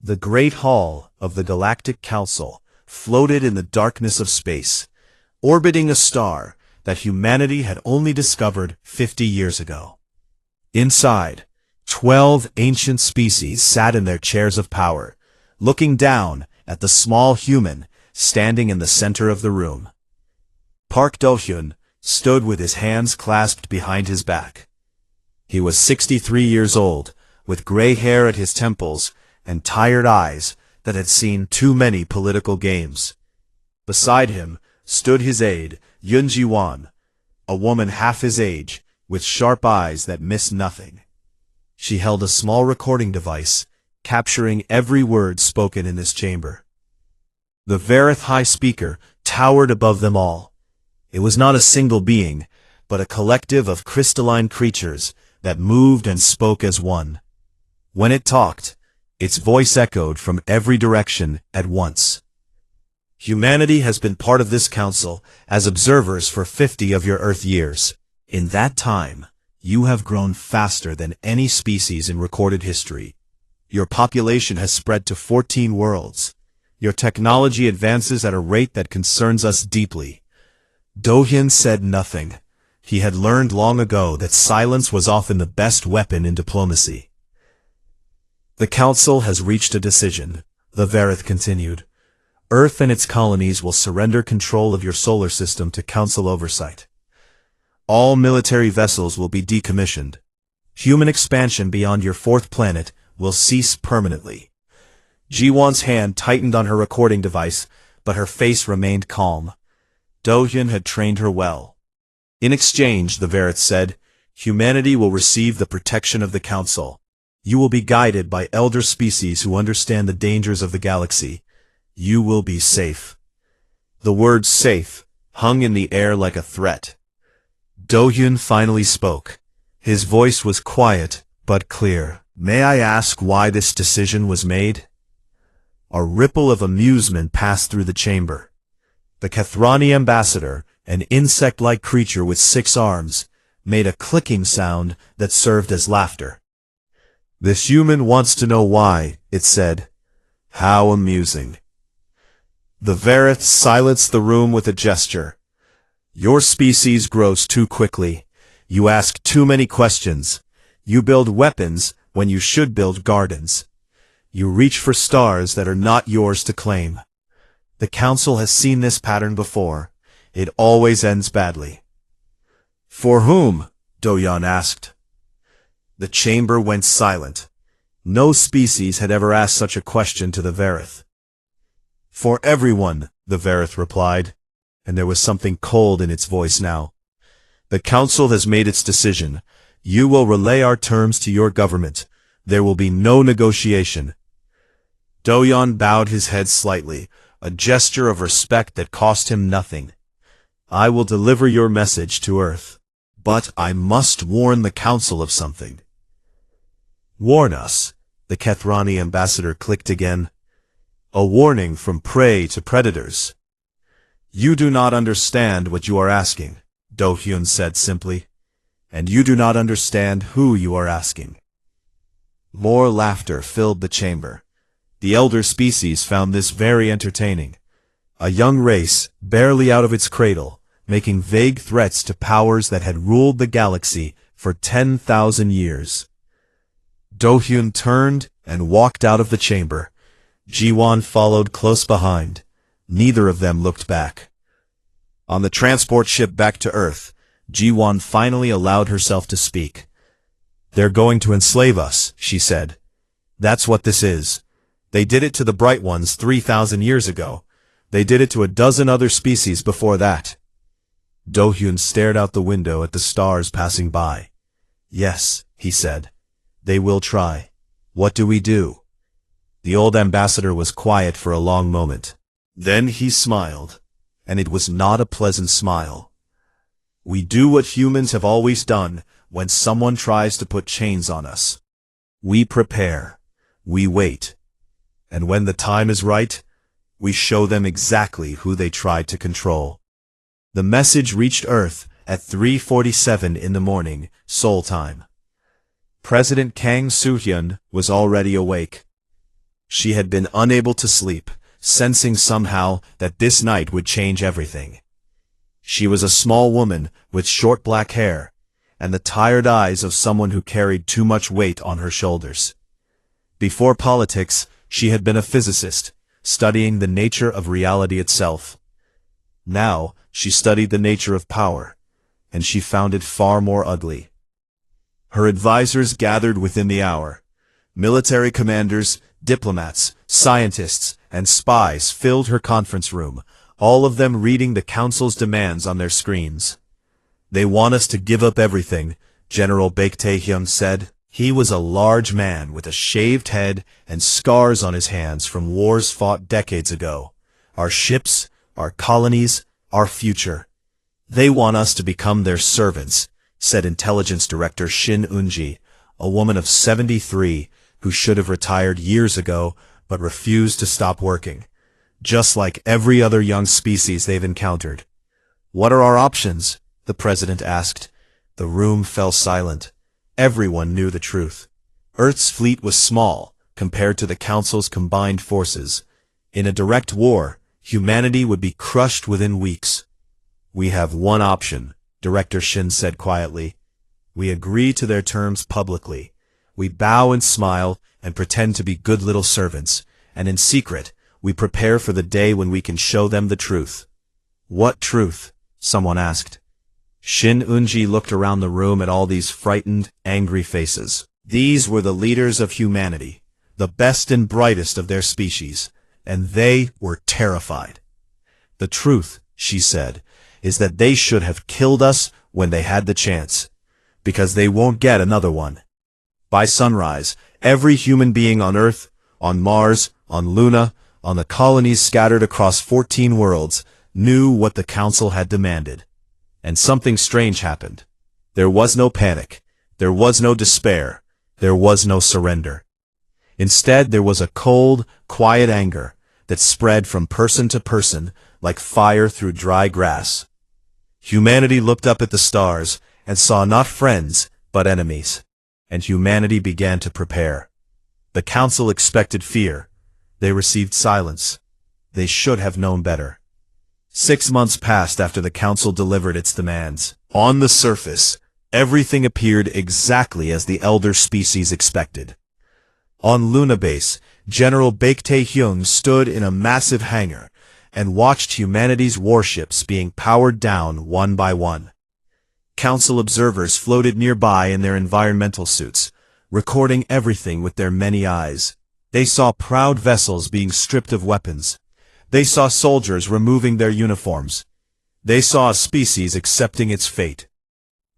The Great Hall of the Galactic Council floated in the darkness of space, orbiting a star that humanity had only discovered 50 years ago. Inside, 12 ancient species sat in their chairs of power, looking down at the small human standing in the center of the room. Park Do-hyun stood with his hands clasped behind his back. He was 63 years old, with gray hair at his temples and tired eyes that had seen too many political games. Beside him stood his aide, Yoon Ji-won, a woman half his age, with sharp eyes that missed nothing. She held a small recording device, capturing every word spoken in this chamber. The Vareth High Speaker towered above them all. It was not a single being, but a collective of crystalline creatures that moved and spoke as one. When it talked, its voice echoed from every direction at once. Humanity has been part of this council as observers for 50 of your Earth years. In that time, you have grown faster than any species in recorded history. Your population has spread to 14 worlds. Your technology advances at a rate that concerns us deeply. Do-hyun said nothing. He had learned long ago that silence was often the best weapon in diplomacy. The Council has reached a decision, the Vareth continued. Earth and its colonies will surrender control of your solar system to Council oversight. All military vessels will be decommissioned. Human expansion beyond your fourth planet will cease permanently. Ji-won's hand tightened on her recording device, but her face remained calm. Do-hyun had trained her well. In exchange, the Vareth said, humanity will receive the protection of the Council. You will be guided by elder species who understand the dangers of the galaxy. You will be safe. The word safe hung in the air like a threat. Do-hyun finally spoke. His voice was quiet, but clear. May I ask why this decision was made? A ripple of amusement passed through the chamber. The Kathrani ambassador, an insect-like creature with 6 arms, made a clicking sound that served as laughter. This human wants to know why, it said. How amusing. The Vareth silenced the room with a gesture. Your species grows too quickly. You ask too many questions. You build weapons when you should build gardens. You reach for stars that are not yours to claim. The Council has seen this pattern before. It always ends badly. For whom? Do-hyun asked. The chamber went silent. No species had ever asked such a question to the Vareth. For everyone, the Vareth replied, and there was something cold in its voice now. The Council has made its decision. You will relay our terms to your government. There will be no negotiation. Do-hyun bowed his head slightly, a gesture of respect that cost him nothing. I will deliver your message to Earth. But I must warn the Council of something. Warn us, the Kathrani ambassador clicked again. A warning from prey to predators. You do not understand what you are asking, Do-hyun said simply. And you do not understand who you are asking. More laughter filled the chamber. The elder species found this very entertaining. A young race, barely out of its cradle, making vague threats to powers that had ruled the galaxy for 10,000 years. Do-hyun turned and walked out of the chamber. Ji-won followed close behind. Neither of them looked back. On the transport ship back to Earth, Ji-won finally allowed herself to speak. They're going to enslave us, she said. That's what this is. They did it to the Bright Ones 3,000 years ago. They did it to a dozen other species before that. Do-hyun stared out the window at the stars passing by. Yes, he said. They will try. What do we do? The old ambassador was quiet for a long moment. Then he smiled, and it was not a pleasant smile. We do what humans have always done when someone tries to put chains on us. We prepare. We wait. And when the time is right, we show them exactly who they tried to control. The message reached Earth at 3:47 in the morning, Seoul time. President Kang Soo-hyun was already awake. She had been unable to sleep, sensing somehow that this night would change everything. She was a small woman with short black hair, and the tired eyes of someone who carried too much weight on her shoulders. Before politics, she had been a physicist, studying the nature of reality itself. Now, she studied the nature of power, and she found it far more ugly. Her advisors gathered within the hour. Military commanders, diplomats, scientists, and spies filled her conference room, all of them reading the council's demands on their screens. "They want us to give up everything," General Baek Tae-hyun said. He was a large man with a shaved head and scars on his hands from wars fought decades ago. "Our ships, our colonies, our future. They want us to become their servants," said Intelligence Director Shin Eun-ji, a woman of 73 who should have retired years ago but refused to stop working. "Just like every other young species they've encountered." "What are our options?" the president asked. The room fell silent. Everyone knew the truth. Earth's fleet was small compared to the Council's combined forces. In a direct war, humanity would be crushed within weeks. "We have one option," Director Shin said quietly. "We agree to their terms publicly. We bow and smile and pretend to be good little servants, and in secret, we prepare for the day when we can show them the truth." "What truth?" someone asked. Shin Eun-ji looked around the room at all these frightened, angry faces. These were the leaders of humanity, the best and brightest of their species, and they were terrified. "The truth," she said, "is that they should have killed us when they had the chance, because they won't get another one." By sunrise, every human being on Earth, on Mars, on Luna, on the colonies scattered across 14 worlds, knew what the Council had demanded. And something strange happened. There was no panic. There was no despair. There was no surrender. Instead, there was a cold, quiet anger that spread from person to person like fire through dry grass. Humanity looked up at the stars and saw not friends, but enemies. And humanity began to prepare. The Council expected fear. They received silence. They should have known better. 6 months passed after the Council delivered its demands. On the surface, everything appeared exactly as the elder species expected. On Luna Base, General Baek Tae-hyun stood in a massive hangar and watched humanity's warships being powered down one by one. Council observers floated nearby in their environmental suits, recording everything with their many eyes. They saw proud vessels being stripped of weapons. They saw soldiers removing their uniforms. They saw a species accepting its fate.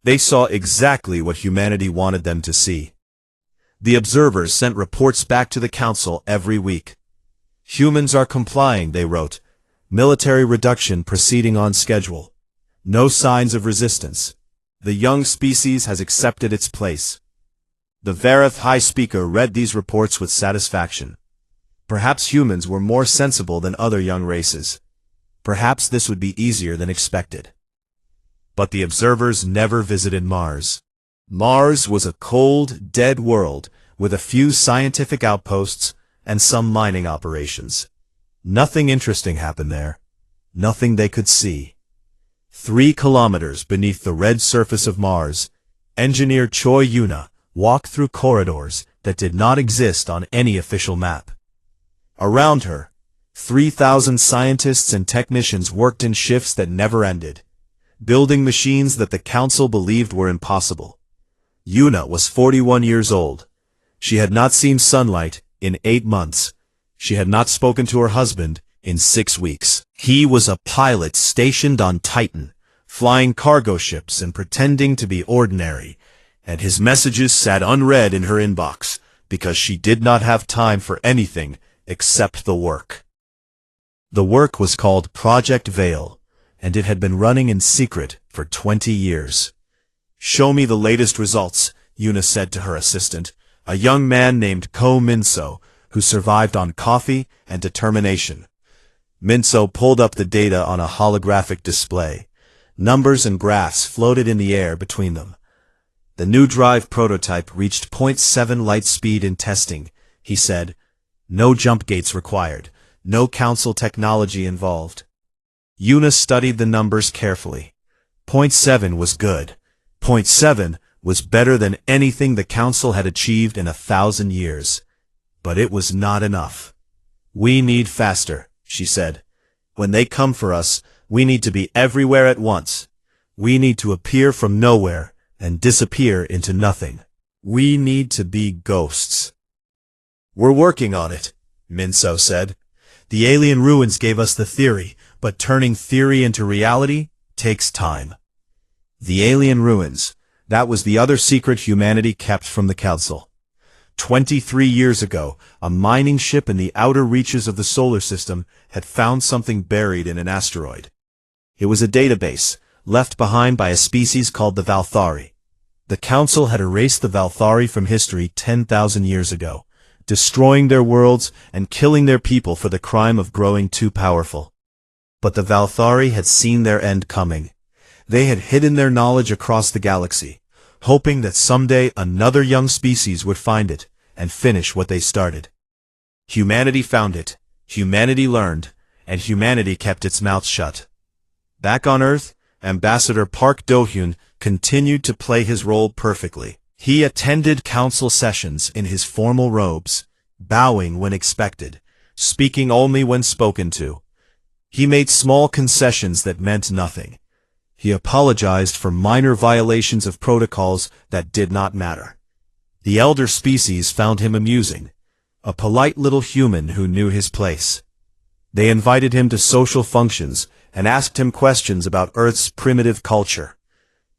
They saw exactly what humanity wanted them to see. The observers sent reports back to the Council every week. "Humans are complying," they wrote. "Military reduction proceeding on schedule. No signs of resistance. The young species has accepted its place." The Vareth High Speaker read these reports with satisfaction. Perhaps humans were more sensible than other young races. Perhaps this would be easier than expected. But the observers never visited Mars. Mars was a cold, dead world with a few scientific outposts and some mining operations. Nothing interesting happened there. Nothing they could see. 3 kilometers beneath the red surface of Mars, engineer Choi Yuna walked through corridors that did not exist on any official map. Around her, 3,000 scientists and technicians worked in shifts that never ended, building machines that the Council believed were impossible. Yuna was 41 years old. She had not seen sunlight in 8 months. She had not spoken to her husband in 6 weeks. He was a pilot stationed on Titan, flying cargo ships and pretending to be ordinary, and his messages sat unread in her inbox because she did not have time for anything except the work. The work was called Project Veil, and it had been running in secret for 20 years. "Show me the latest results," Yuna said to her assistant, a young man named Ko Minso, who survived on coffee and determination. Minso pulled up the data on a holographic display. Numbers and graphs floated in the air between them. The new drive prototype reached .7 light speed in testing, he said. No jump gates required. No council technology involved. Yuna studied the numbers carefully. Point 7 was good. Point 7 was better than anything the council had achieved in 1,000 years. But it was not enough. We need faster, she said. When they come for us, we need to be everywhere at once. We need to appear from nowhere and disappear into nothing. We need to be ghosts. We're working on it, Minso said. The alien ruins gave us the theory, but turning theory into reality takes time. The alien ruins, that was the other secret humanity kept from the council. 23 years ago, a mining ship in the outer reaches of the solar system had found something buried in an asteroid. It was a database, left behind by a species called the Valthari. The council had erased the Valthari from history 10,000 years ago, destroying their worlds and killing their people for the crime of growing too powerful. But the Valthari had seen their end coming. They had hidden their knowledge across the galaxy, hoping that someday another young species would find it and finish what they started. Humanity found it, humanity learned, and humanity kept its mouth shut. Back on Earth, Ambassador Park Do-hyun continued to play his role perfectly. He attended council sessions in his formal robes, bowing when expected, speaking only when spoken to. He made small concessions that meant nothing. He apologized for minor violations of protocols that did not matter. The elder species found him amusing, a polite little human who knew his place. They invited him to social functions and asked him questions about Earth's primitive culture.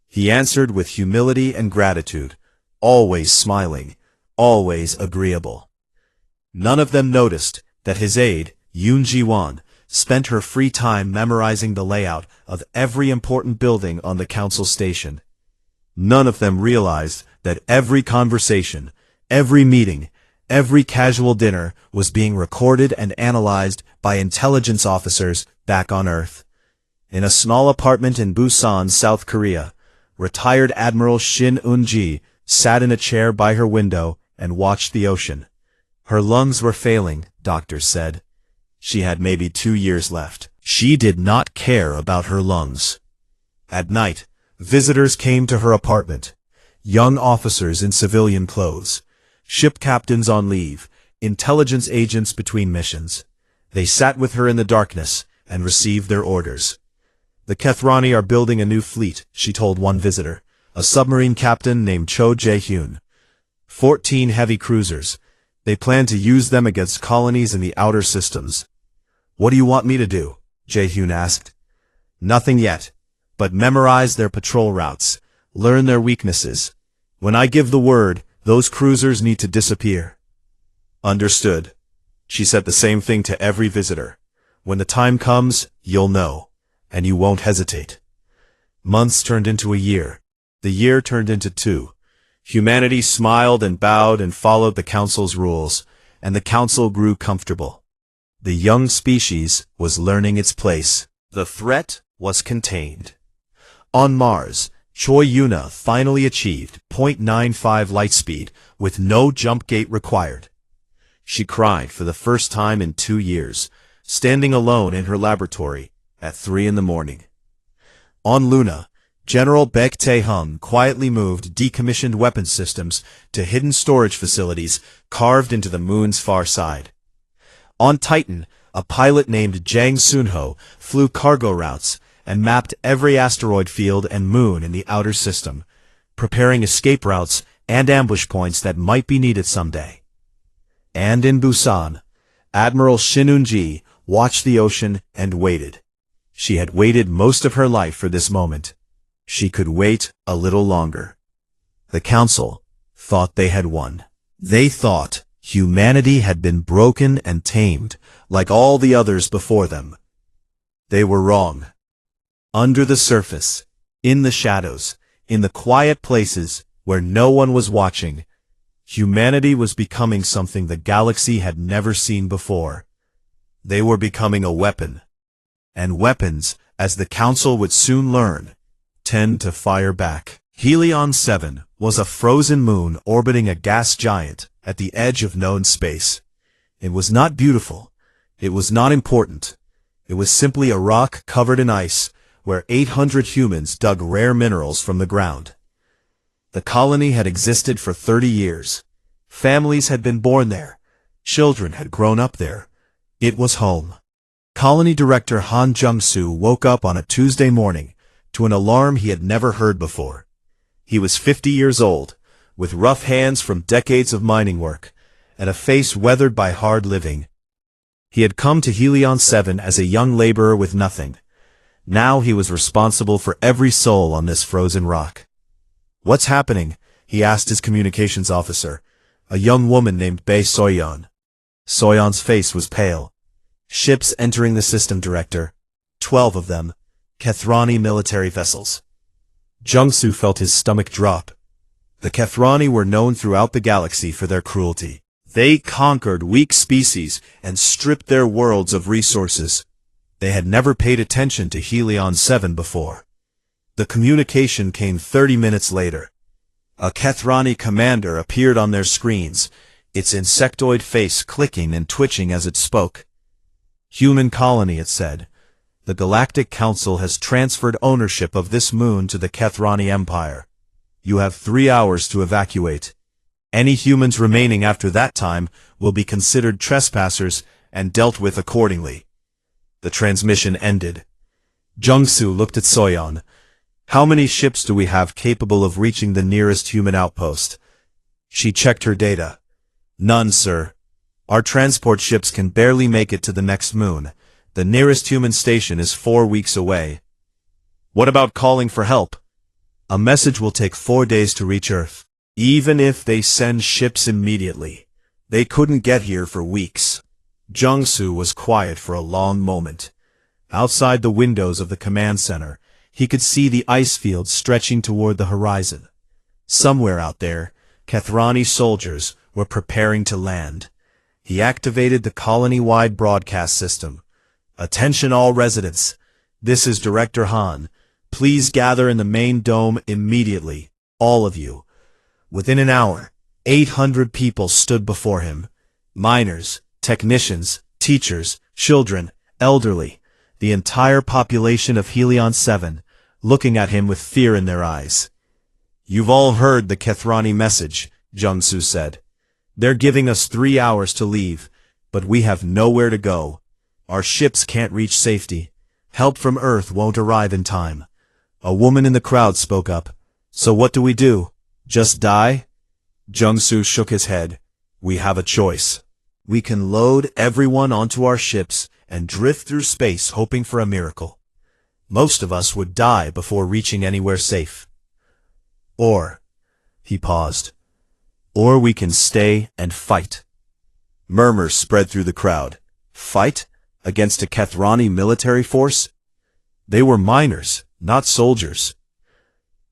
He answered with humility and gratitude, always smiling, always agreeable. None of them noticed that his aide, Yoon Ji-won, spent her free time memorizing the layout of every important building on the council station. None of them realized that every conversation, every meeting, every casual dinner was being recorded and analyzed by intelligence officers back on Earth. In a small apartment in Busan, South Korea, retired Admiral Shin Un-ji sat in a chair by her window and watched the ocean. Her lungs were failing, doctors said. She had maybe 2 years left. She did not care about her lungs. At night, visitors came to her apartment. Young officers in civilian clothes, ship captains on leave, intelligence agents between missions. They sat with her in the darkness and received their orders. The Kethrani are building a new fleet, she told one visitor, a submarine captain named Cho Jae-hyun. 14 heavy cruisers. They plan to use them against colonies in the outer systems. What do you want me to do? Jae-hyun asked. Nothing yet, but memorize their patrol routes, learn their weaknesses. When I give the word, those cruisers need to disappear. Understood. She said the same thing to every visitor. When the time comes, you'll know, and you won't hesitate. Months turned into a year. The year turned into 2. Humanity smiled and bowed and followed the council's rules, and the council grew comfortable. The young species was learning its place. The threat was contained. On Mars, Choi Yuna finally achieved .95 light speed with no jump gate required. She cried for the first time in 2 years, standing alone in her laboratory at 3 in the morning. On Luna, General Baek Tae-hung quietly moved decommissioned weapons systems to hidden storage facilities carved into the moon's far side. On Titan, a pilot named Jang Soon-ho flew cargo routes and mapped every asteroid field and moon in the outer system, preparing escape routes and ambush points that might be needed someday. And in Busan, Admiral Shin Un-ji watched the ocean and waited. She had waited most of her life for this moment. She could wait a little longer. The council thought they had won. They thought humanity had been broken and tamed, like all the others before them. They were wrong. Under the surface, in the shadows, in the quiet places where no one was watching, humanity was becoming something the galaxy had never seen before. They were becoming a weapon. And weapons, as the council would soon learn, tend to fire back. Helion 7 was a frozen moon orbiting a gas giant at the edge of known space. It was not beautiful. It was not important. It was simply a rock covered in ice, where 800 humans dug rare minerals from the ground. The colony had existed for 30 years. Families had been born there. Children had grown up there. It was home. Colony Director Han Jung-soo woke up on a Tuesday morning to an alarm he had never heard before. He was 50 years old, with rough hands from decades of mining work, and a face weathered by hard living. He had come to Helion 7 as a young laborer with nothing. Now he was responsible for every soul on this frozen rock. "What's happening?" he asked his communications officer, a young woman named Bae Soyeon. Soyeon's face was pale. "Ships entering the system, Director. 12 of them. Kethrani military vessels." Jung-soo felt his stomach drop. The Kethrani were known throughout the galaxy for their cruelty. They conquered weak species and stripped their worlds of resources. They had never paid attention to Helion 7 before. The communication came 30 minutes later. A Kethrani commander appeared on their screens, its insectoid face clicking and twitching as it spoke. "Human colony," it said. "The Galactic Council has transferred ownership of this moon to the Kethrani Empire. You have 3 hours to evacuate. Any humans remaining after that time will be considered trespassers and dealt with accordingly." The transmission ended. Jung-soo looked at Soyeon. "How many ships do we have capable of reaching the nearest human outpost?" She checked her data. "None, sir. Our transport ships can barely make it to the next moon. The nearest human station is 4 weeks away." "What about calling for help?" "A message will take 4 days to reach Earth. Even if they send ships immediately, they couldn't get here for weeks." Jung-soo was quiet for a long moment. Outside the windows of the command center, he could see the ice fields stretching toward the horizon. Somewhere out there, Kethrani soldiers were preparing to land. He activated the colony-wide broadcast system. "Attention all residents. This is Director Han. Please gather in the main dome immediately, all of you." Within an hour, 800 people stood before him. Miners, technicians, teachers, children, elderly, the entire population of Helion 7, looking at him with fear in their eyes. "You've all heard the Kethrani message," Jung-soo said. "They're giving us 3 hours to leave, but we have nowhere to go. Our ships can't reach safety. Help from Earth won't arrive in time." A woman in the crowd spoke up. "So what do we do? Just die?" Jung-soo shook his head. "We have a choice. We can load everyone onto our ships and drift through space hoping for a miracle. Most of us would die before reaching anywhere safe. Or," he paused, "or we can stay and fight." Murmurs spread through the crowd. Fight? Against a Kethrani military force? They were miners, not soldiers.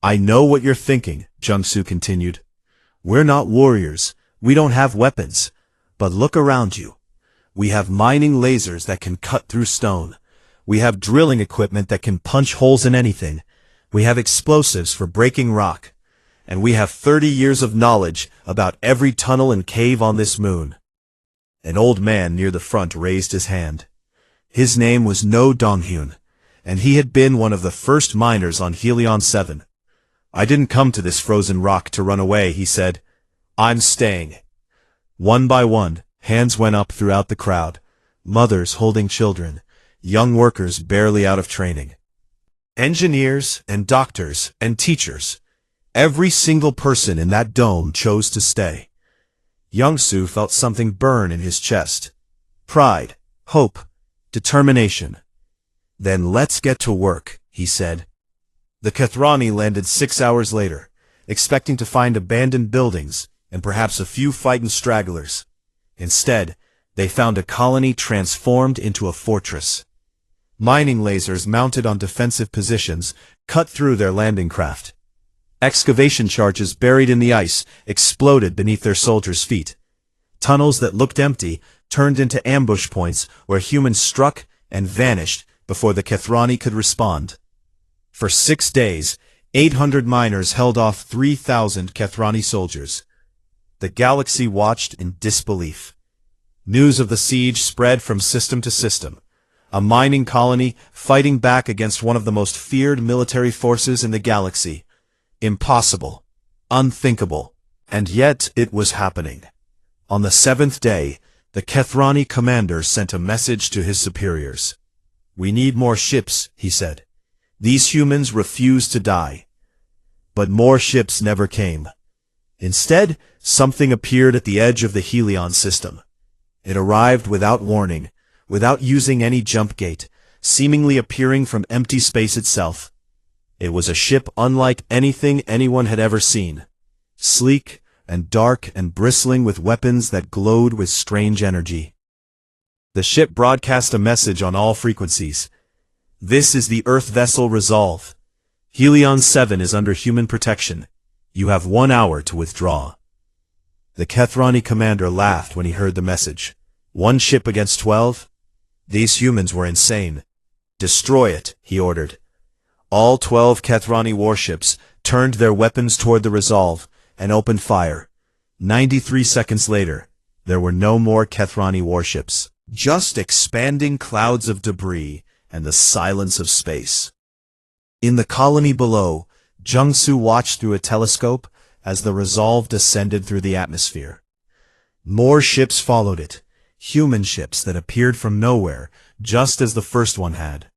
"I know what you're thinking," Jung-soo continued. "We're not warriors. We don't have weapons. But look around you. We have mining lasers that can cut through stone. We have drilling equipment that can punch holes in anything. We have explosives for breaking rock. And we have 30 years of knowledge about every tunnel and cave on this moon." An old man near the front raised his hand. His name was No Donghyun, and he had been one of the first miners on Helion 7. "I didn't come to this frozen rock to run away," he said. "I'm staying." One by one, hands went up throughout the crowd. Mothers holding children, young workers barely out of training. Engineers and doctors and teachers. Every single person in that dome chose to stay. Jung-soo felt something burn in his chest. Pride, hope, determination. "Then let's get to work," he said. The Kethrani landed 6 hours later, expecting to find abandoned buildings and perhaps a few fighting stragglers. Instead, they found a colony transformed into a fortress. Mining lasers mounted on defensive positions cut through their landing craft. Excavation charges buried in the ice exploded beneath their soldiers' feet. Tunnels that looked empty turned into ambush points where humans struck and vanished before the Kethrani could respond. For 6 days, 800 miners held off 3,000 Kethrani soldiers. The galaxy watched in disbelief. News of the siege spread from system to system. A mining colony fighting back against one of the most feared military forces in the galaxy. Impossible. Unthinkable. And yet it was happening. On the 7th day, the Kethrani commander sent a message to his superiors. "We need more ships," he said. "These humans refuse to die." But more ships never came. Instead, something appeared at the edge of the Helion system. It arrived without warning, without using any jump gate, seemingly appearing from empty space itself. It was a ship unlike anything anyone had ever seen. Sleek and dark and bristling with weapons that glowed with strange energy. The ship broadcast a message on all frequencies. "This is the Earth vessel Resolve. Helion 7 is under human protection. You have 1 hour to withdraw." The Kethrani commander laughed when he heard the message. 1 ship against 12? These humans were insane. "Destroy it," he ordered. All 12 Kethrani warships turned their weapons toward the Resolve and opened fire. 93 seconds later, there were no more Kethrani warships. Just expanding clouds of debris and the silence of space. In the colony below, Jungsu watched through a telescope as the Resolve descended through the atmosphere. More ships followed it, human ships that appeared from nowhere, just as the first one had.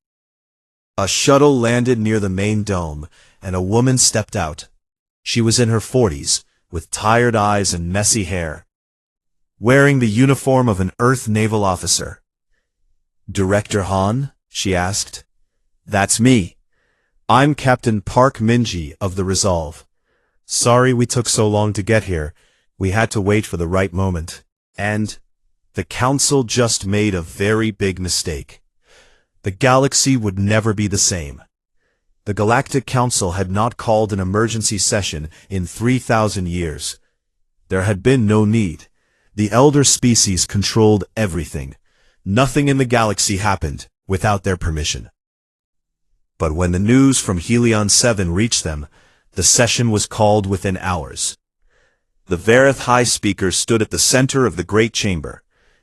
A shuttle landed near the main dome, and a woman stepped out. She was in her 40s, with tired eyes and messy hair, wearing the uniform of an Earth naval officer. "Director Han?" she asked. "That's me. I'm Captain Park Minji of the Resolve. Sorry we took so long to get here. We had to wait for the right moment. And the Council just made a very big mistake. The galaxy would never be the same. The Galactic Council had not called an emergency session in 3,000 years. There had been no need. The elder species controlled everything. Nothing in the galaxy happened without their permission. But when the news from Helion 7 reached them, the session was called within hours. The Vareth High Speaker stood at the center of the great chamber,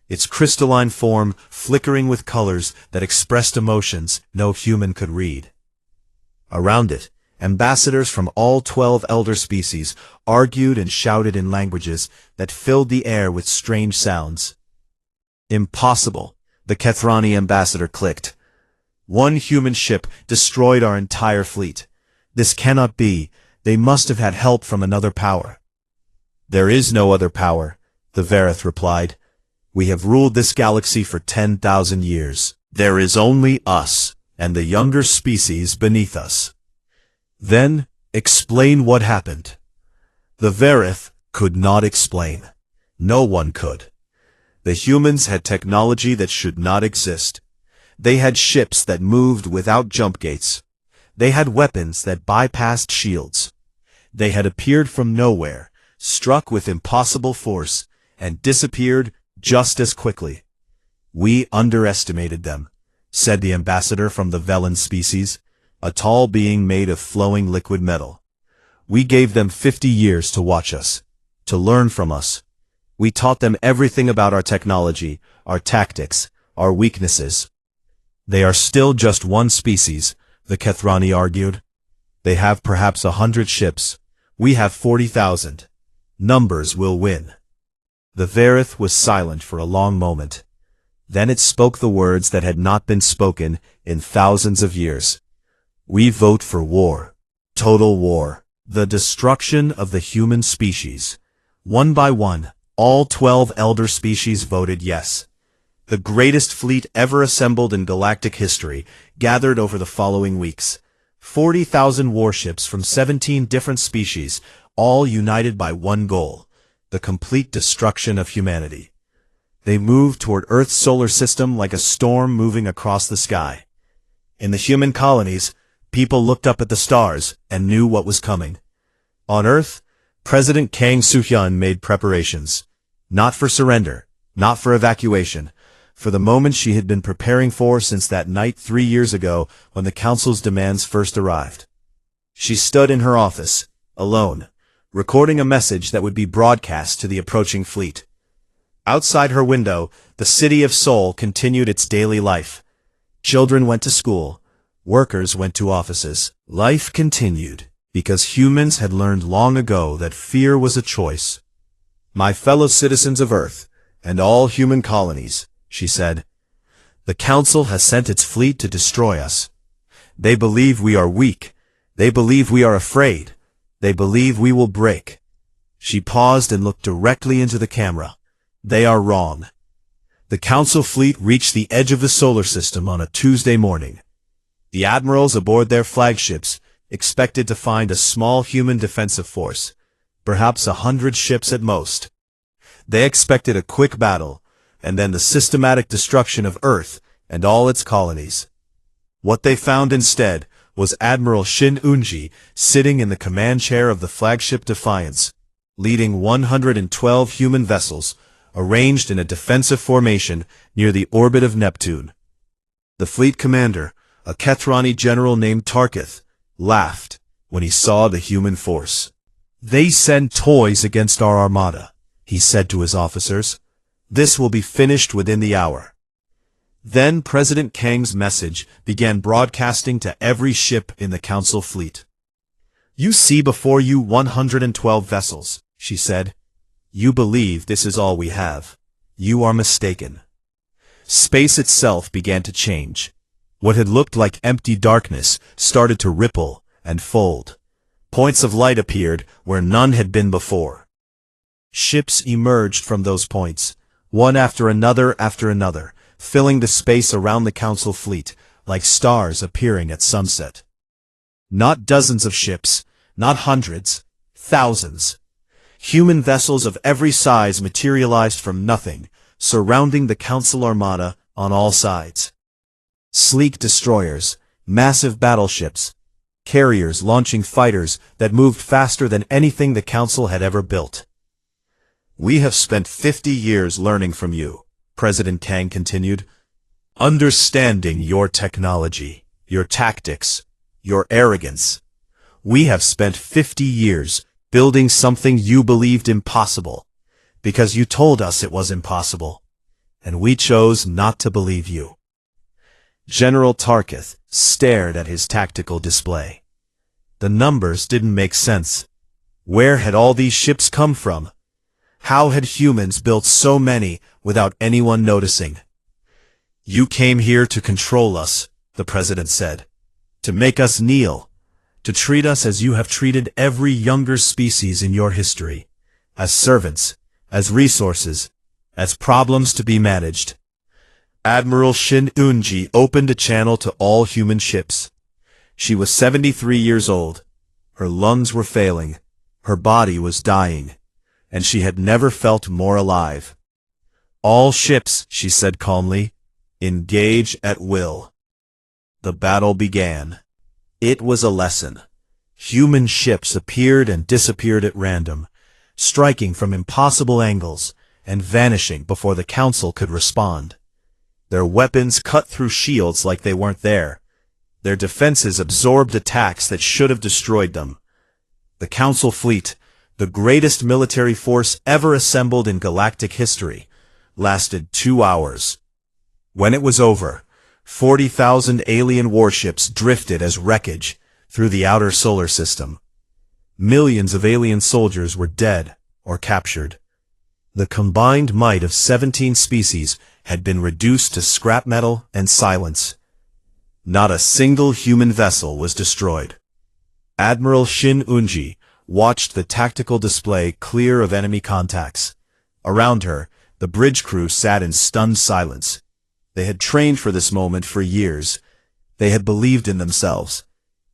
its crystalline form flickering with colors that expressed emotions no human could read. Around it, ambassadors from all 12 elder species argued and shouted in languages that filled the air with strange sounds. "Impossible," the Kethrani ambassador clicked. "1 human ship destroyed our entire fleet. This cannot be. They must have had help from another power." "There is no other power," the Vareth replied. "We have ruled this galaxy for 10,000 years. There is only us and the younger species beneath us." "Then, explain what happened." The Vareth could not explain. No one could. The humans had technology that should not exist. They had ships that moved without jump gates. They had weapons that bypassed shields. They had appeared from nowhere, struck with impossible force, and disappeared just as quickly. "We underestimated them," said the ambassador from the Velen species, a tall being made of flowing liquid metal. "We gave them 50 years to watch us, to learn from us. We taught them everything about our technology, our tactics, our weaknesses. They are still just one species," the Kethrani argued. "They have perhaps 100 ships. We have 40,000. Numbers will win." The Vareth was silent for a long moment. Then it spoke the words that had not been spoken in thousands of years. "We vote for war. Total war. The destruction of the human species." One by one, all 12 elder species voted yes. The greatest fleet ever assembled in galactic history gathered over the following weeks. 40,000 warships from 17 different species, all united by one goal: the complete destruction of humanity. They moved toward Earth's solar system like a storm moving across the sky. In the human colonies, people looked up at the stars and knew what was coming. On Earth, President Kang Soo-hyun made preparations. Not for surrender, not for evacuation, for the moment she had been preparing for since that night 3 years ago when the Council's demands first arrived. She stood in her office, alone, recording a message that would be broadcast to the approaching fleet. Outside her window, the city of Seoul continued its daily life. Children went to school. Workers went to offices. Life continued, because humans had learned long ago that fear was a choice. "My fellow citizens of Earth, and all human colonies," she said, "the Council has sent its fleet to destroy us. They believe we are weak. They believe we are afraid. They believe we will break." She paused and looked directly into the camera. "They are wrong." The Council fleet reached the edge of the solar system on a Tuesday morning. The admirals aboard their flagships expected to find a small human defensive force, perhaps 100 ships at most. They expected a quick battle, and then the systematic destruction of Earth and all its colonies. What they found instead was Admiral Shin Eun-ji sitting in the command chair of the flagship Defiance, leading 112 human vessels arranged in a defensive formation near the orbit of Neptune. The fleet commander, a Kethrani general named Tarkith, laughed when he saw the human force. "They send toys against our armada," he said to his officers. "This will be finished within the hour." Then President Kang's message began broadcasting to every ship in the Council fleet. "You see before you 112 vessels," she said. "You believe this is all we have. You are mistaken." Space itself began to change. What had looked like empty darkness started to ripple and fold. Points of light appeared where none had been before. Ships emerged from those points, one after another, filling the space around the Council fleet, like stars appearing at sunset. Not dozens of ships, not hundreds, thousands. Human vessels of every size materialized from nothing, surrounding the Council armada on all sides. Sleek destroyers, massive battleships, carriers launching fighters that moved faster than anything the Council had ever built. "We have spent 50 years learning from you," President Kang continued, "understanding your technology, your tactics, your arrogance. We have spent 50 years building something you believed impossible, because you told us it was impossible, and we chose not to believe you." General Tarkith stared at his tactical display. The numbers didn't make sense. Where had all these ships come from? How had humans built so many without anyone noticing? "You came here to control us," the president said, "to make us kneel, to treat us as you have treated every younger species in your history, as servants, as resources, as problems to be managed." Admiral Shin Eun-ji opened a channel to all human ships. She was 73 years old. Her lungs were failing. Her body was dying. And she had never felt more alive. "All ships," she said calmly, "engage at will." The battle began. It was a lesson. Human ships appeared and disappeared at random, striking from impossible angles and vanishing before the Council could respond. Their weapons cut through shields like they weren't there. Their defenses absorbed attacks that should have destroyed them. The Council fleet, the greatest military force ever assembled in galactic history, lasted 2 hours. When it was over, 40,000 alien warships drifted as wreckage through the outer solar system. Millions of alien soldiers were dead or captured. The combined might of 17 species had been reduced to scrap metal and silence. Not a single human vessel was destroyed. Admiral Shin Eun-ji watched the tactical display clear of enemy contacts. Around her, the bridge crew sat in stunned silence. They had trained for this moment for years. They had believed in themselves.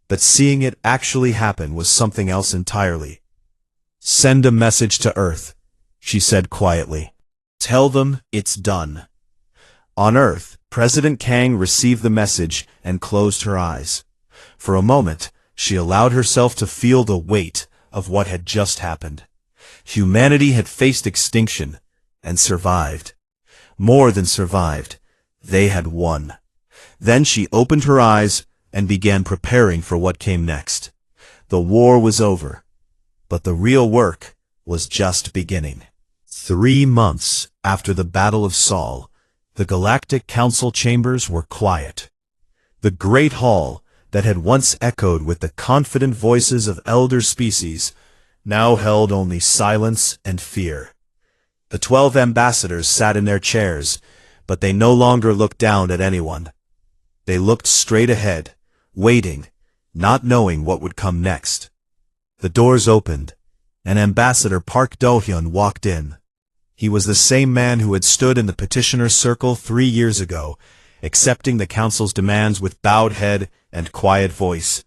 But seeing it actually happen was something else entirely. "Send a message to Earth," she said quietly. "Tell them it's done." On Earth, President Kang received the message and closed her eyes. For a moment, she allowed herself to feel the weight of what had just happened. Humanity had faced extinction and survived. More than survived, they had won. Then she opened her eyes and began preparing for what came next. The war was over, but the real work was just beginning. 3 months After the Battle of Sol, the Galactic Council chambers were quiet. The great hall, that had once echoed with the confident voices of elder species, now held only silence and fear. The 12 ambassadors sat in their chairs, but they no longer looked down at anyone. They looked straight ahead, waiting, not knowing what would come next. The doors opened, and Ambassador Park Do-hyun walked in. He was the same man who had stood in the petitioner's circle 3 years ago, accepting the council's demands with bowed head and quiet voice.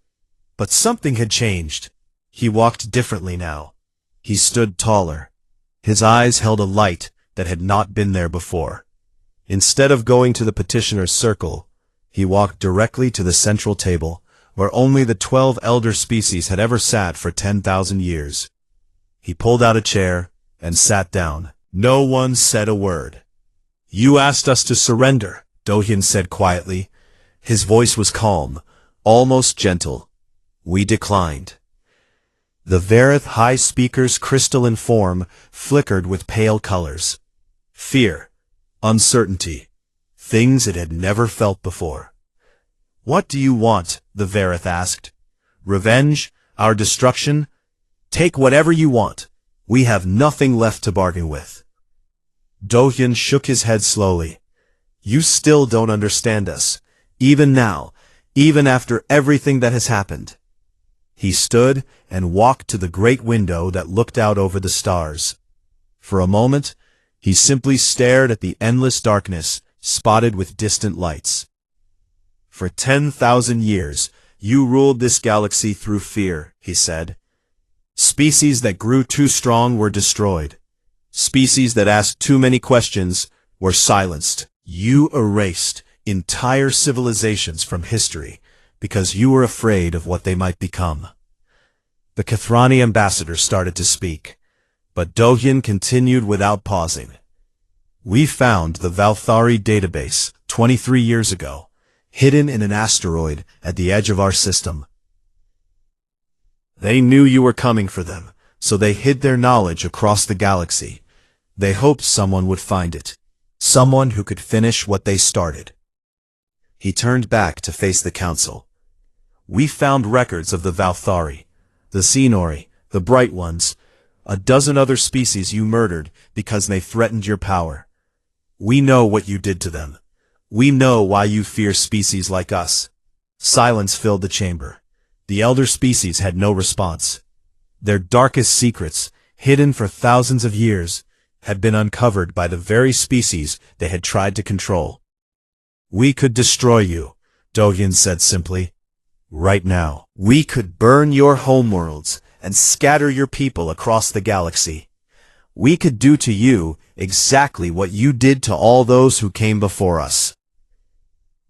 But something had changed. He walked differently now. He stood taller. His eyes held a light that had not been there before. Instead of going to the petitioner's circle, he walked directly to the central table, where only the 12 elder species had ever sat for 10,000 years. He pulled out a chair and sat down. No one said a word. "You asked us to surrender," Do-hyun said quietly. His voice was calm, almost gentle. "We declined." The Vareth High Speaker's crystalline form flickered with pale colors. Fear, uncertainty, things it had never felt before. "What do you want?" the Vareth asked. "Revenge? Our destruction? Take whatever you want. We have nothing left to bargain with." Do-hyun shook his head slowly. "You still don't understand us, even now, even after everything that has happened." He stood and walked to the great window that looked out over the stars. For a moment, he simply stared at the endless darkness, spotted with distant lights. "For 10,000 years, you ruled this galaxy through fear," he said. "Species that grew too strong were destroyed. Species that asked too many questions were silenced. You erased entire civilizations from history because you were afraid of what they might become." The Kathrani ambassador started to speak, but Do-hyun continued without pausing. "We found the Valthari database 23 years ago, hidden in an asteroid at the edge of our system. They knew you were coming for them, so they hid their knowledge across the galaxy. They hoped someone would find it, someone who could finish what they started." He turned back to face the council. "We found records of the Valthari, the Xenori, the Bright Ones, a dozen other species you murdered because they threatened your power. We know what you did to them. We know why you fear species like us." Silence filled the chamber. The elder species had no response. Their darkest secrets, hidden for thousands of years, had been uncovered by the very species they had tried to control. "We could destroy you," Do-hyun said simply. "Right now. We could burn your homeworlds and scatter your people across the galaxy. We could do to you exactly what you did to all those who came before us."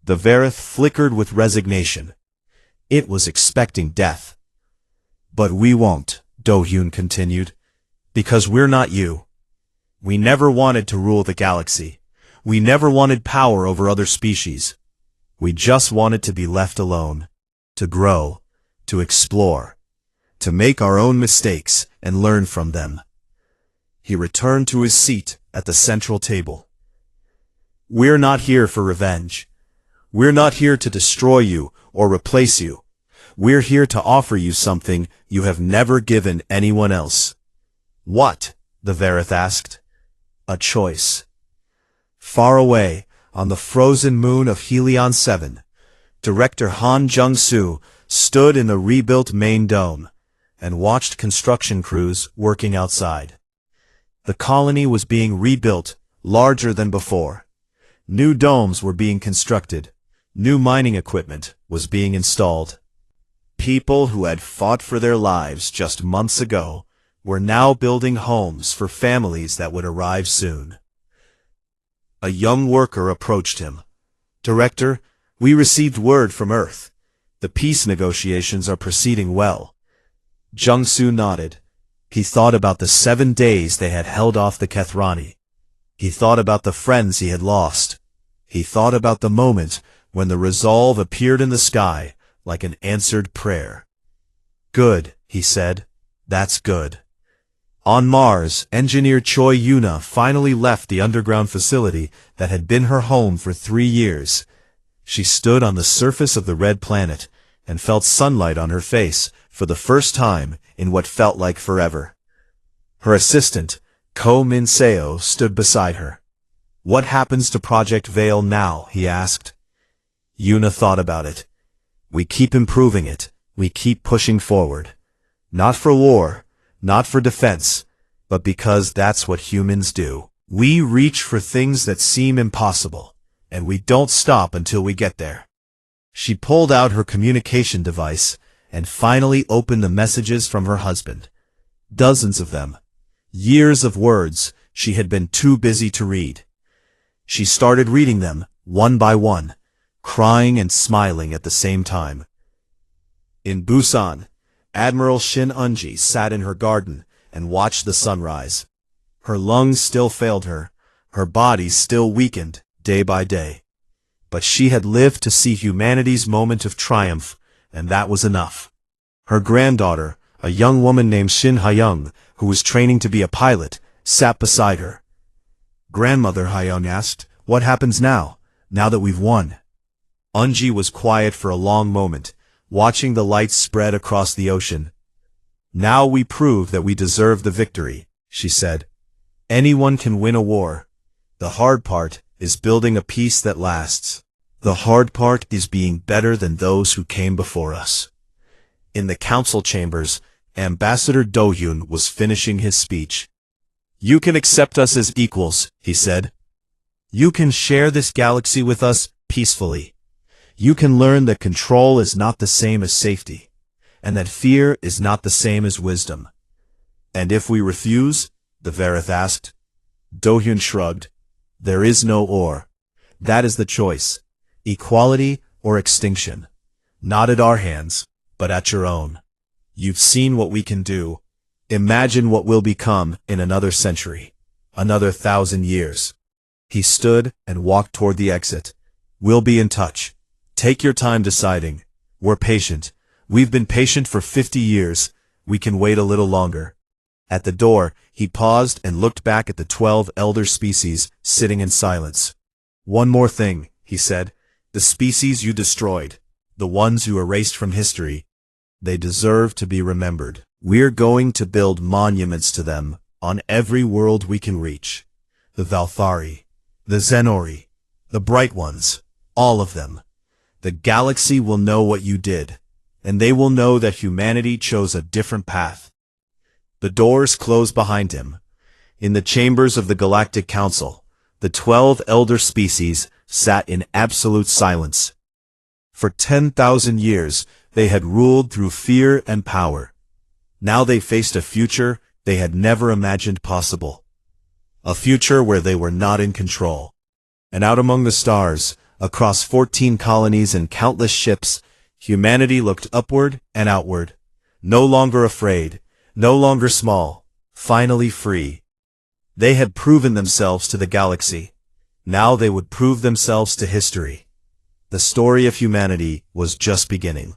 The Vareth flickered with resignation. It was expecting death. "But we won't," Do-hyun continued, "because we're not you. We never wanted to rule the galaxy. We never wanted power over other species. We just wanted to be left alone, to grow, to explore, to make our own mistakes and learn from them." He returned to his seat at the central table. "We're not here for revenge. We're not here to destroy you or replace you. We're here to offer you something you have never given anyone else." "What?" the Vareth asked. "A choice." Far away, on the frozen moon of Helion 7, Director Han Jung-soo stood in the rebuilt main dome and watched construction crews working outside. The colony was being rebuilt, larger than before. New domes were being constructed. New mining equipment was being installed. People who had fought for their lives just months ago were now building homes for families that would arrive soon. A young worker approached him. "Director, we received word from Earth. The peace negotiations are proceeding well." Jung-soo nodded. He thought about the 7 days they had held off the Kathrani. He thought about the friends he had lost. He thought about the moment when the resolve appeared in the sky like an answered prayer. "Good," he said. "That's good. On Mars, engineer Choi Yuna finally left the underground facility that had been her home for 3 years. She stood on the surface of the red planet and felt sunlight on her face for the first time in what felt like forever. Her assistant, Ko Min Seo, stood beside her. "What happens to Project Veil now?" he asked. Yuna thought about it. "We keep improving it. We keep pushing forward. Not for war, not for defense, but because that's what humans do. We reach for things that seem impossible, and we don't stop until we get there." She pulled out her communication device and finally opened the messages from her husband. Dozens of them. Years of words she had been too busy to read. She started reading them, one by one, crying and smiling at the same time. In Busan, Admiral Shin Unji sat in her garden and watched the sunrise. Her lungs still failed her, her body still weakened, day by day. But she had lived to see humanity's moment of triumph, and that was enough. Her granddaughter, a young woman named Shin Hyung, who was training to be a pilot, sat beside her. "Grandmother," Hyung asked, "what happens now that we've won?" Unji was quiet for a long moment, watching the lights spread across the ocean. "Now we prove that we deserve the victory," she said. "Anyone can win a war. The hard part is building a peace that lasts. The hard part is being better than those who came before us." In the council chambers, Ambassador Do-hyun was finishing his speech. "You can accept us as equals," he said. "You can share this galaxy with us peacefully. You can learn that control is not the same as safety, and that fear is not the same as wisdom." "And if we refuse?" the Verith asked. Do-hyun shrugged. "There is no or. That is the choice. Equality or extinction. Not at our hands, but at your own. You've seen what we can do. Imagine what we'll become in another century, another 1,000 years." He stood and walked toward the exit. "We'll be in touch. Take your time deciding. We're patient. We've been patient for 50 years. We can wait a little longer." At the door, he paused and looked back at the 12 elder species sitting in silence. "One more thing," he said. "The species you destroyed, the ones you erased from history, they deserve to be remembered. We're going to build monuments to them on every world we can reach. The Valthari, the Zenori, the Bright Ones, all of them. The galaxy will know what you did, and they will know that humanity chose a different path." The doors closed behind him. In the chambers of the Galactic Council, the 12 elder species sat in absolute silence. For 10,000 years, they had ruled through fear and power. Now they faced a future they had never imagined possible. A future where they were not in control. And out among the stars, across 14 colonies and countless ships, humanity looked upward and outward. No longer afraid, no longer small, finally free. They had proven themselves to the galaxy. Now they would prove themselves to history. The story of humanity was just beginning.